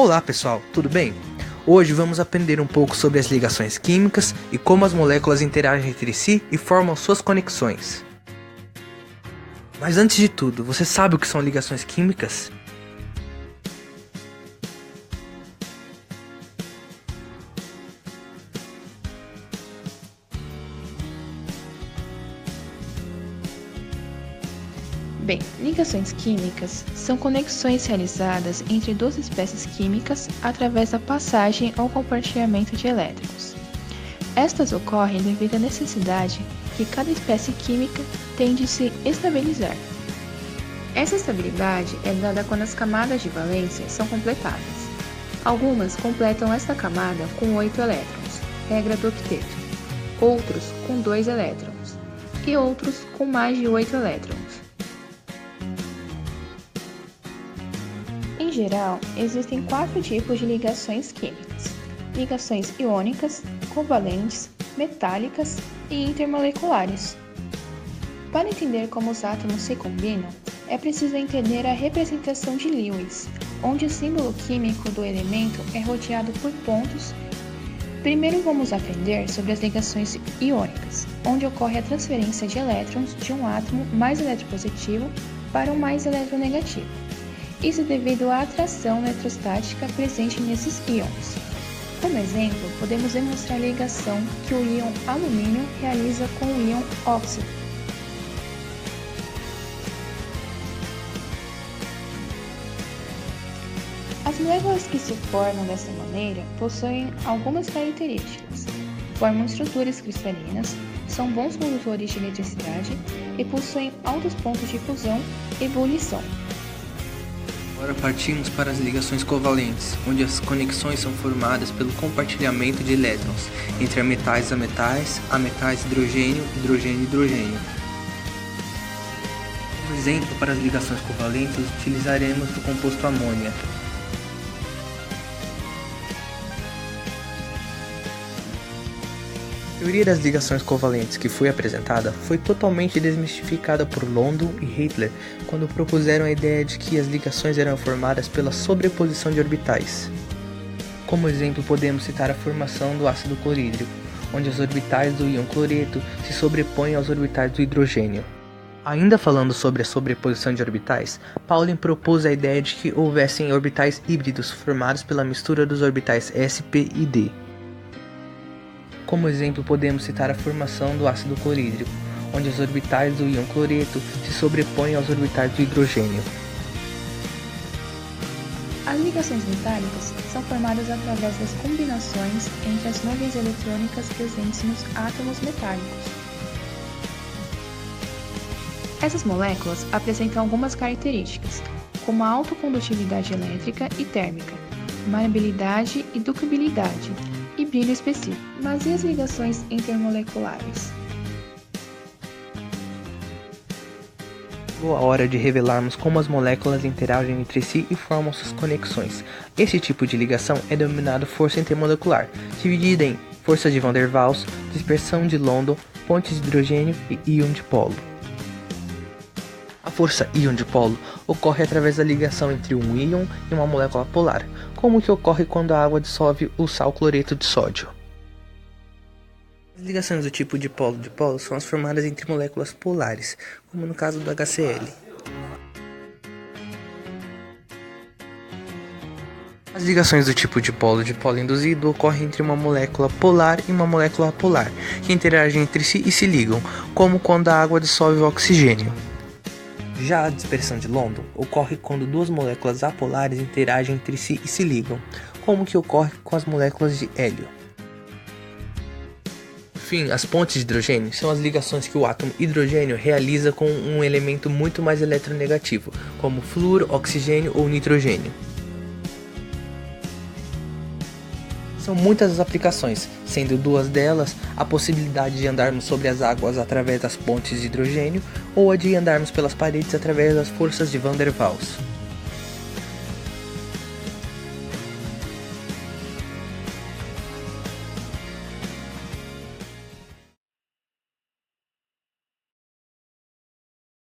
Olá pessoal, tudo bem? Hoje vamos aprender um pouco sobre as ligações químicas e como as moléculas interagem entre si e formam suas conexões. Mas antes de tudo, você sabe o que são ligações químicas? Bem, ligações químicas são conexões realizadas entre duas espécies químicas através da passagem ou compartilhamento de elétrons. Estas ocorrem devido à necessidade que cada espécie química tem de se estabilizar. Essa estabilidade é dada quando as camadas de valência são completadas. Algumas completam esta camada com 8 elétrons, regra do octeto, outros com 2 elétrons e outros com mais de 8 elétrons. Em geral, existem 4 tipos de ligações químicas: ligações iônicas, covalentes, metálicas e intermoleculares. Para entender como os átomos se combinam, é preciso entender a representação de Lewis, onde o símbolo químico do elemento é rodeado por pontos. Primeiro vamos aprender sobre as ligações iônicas, onde ocorre a transferência de elétrons de um átomo mais eletropositivo para um mais eletronegativo. Isso devido à atração eletrostática presente nesses íons. Como exemplo, podemos demonstrar a ligação que o íon alumínio realiza com o íon óxido. As moléculas que se formam dessa maneira possuem algumas características. Formam estruturas cristalinas, são bons condutores de eletricidade e possuem altos pontos de fusão e ebulição. Agora partimos para as ligações covalentes, onde as conexões são formadas pelo compartilhamento de elétrons entre a metais, hidrogênio, hidrogênio e hidrogênio. Como exemplo para as ligações covalentes, utilizaremos o composto amônia. A teoria das ligações covalentes que foi apresentada foi totalmente desmistificada por London e Hitler quando propuseram a ideia de que as ligações eram formadas pela sobreposição de orbitais. Como exemplo, podemos citar a formação do ácido clorídrico, onde as orbitais do íon cloreto se sobrepõem aos orbitais do hidrogênio. Ainda falando sobre a sobreposição de orbitais, Pauling propôs a ideia de que houvessem orbitais híbridos formados pela mistura dos orbitais s, p e d. Como exemplo, podemos citar a formação do ácido clorídrico, onde as orbitais do íon cloreto se sobrepõem aos orbitais do hidrogênio. As ligações metálicas são formadas através das combinações entre as nuvens eletrônicas presentes nos átomos metálicos. Essas moléculas apresentam algumas características, como a autocondutividade elétrica e térmica, maleabilidade e ductilidade, e brilho específico. Mas e as ligações intermoleculares? Chegou a hora de revelarmos como as moléculas interagem entre si e formam suas conexões. Esse tipo de ligação é denominado força intermolecular, dividida em força de Van der Waals, dispersão de London, pontes de hidrogênio e íon dipolo. A força íon dipolo ocorre através da ligação entre um íon e uma molécula polar, como que ocorre quando a água dissolve o sal cloreto de sódio. As ligações do tipo dipolo-dipolo são as formadas entre moléculas polares, como no caso do HCl. As ligações do tipo dipolo-dipolo induzido ocorrem entre uma molécula polar e uma molécula apolar, que interagem entre si e se ligam, como quando a água dissolve o oxigênio. Já a dispersão de London ocorre quando duas moléculas apolares interagem entre si e se ligam, como que ocorre com as moléculas de hélio. Por fim, as pontes de hidrogênio são as ligações que o átomo hidrogênio realiza com um elemento muito mais eletronegativo, como flúor, oxigênio ou nitrogênio. São muitas as aplicações, sendo duas delas a possibilidade de andarmos sobre as águas através das pontes de hidrogênio ou a de andarmos pelas paredes através das forças de Van der Waals.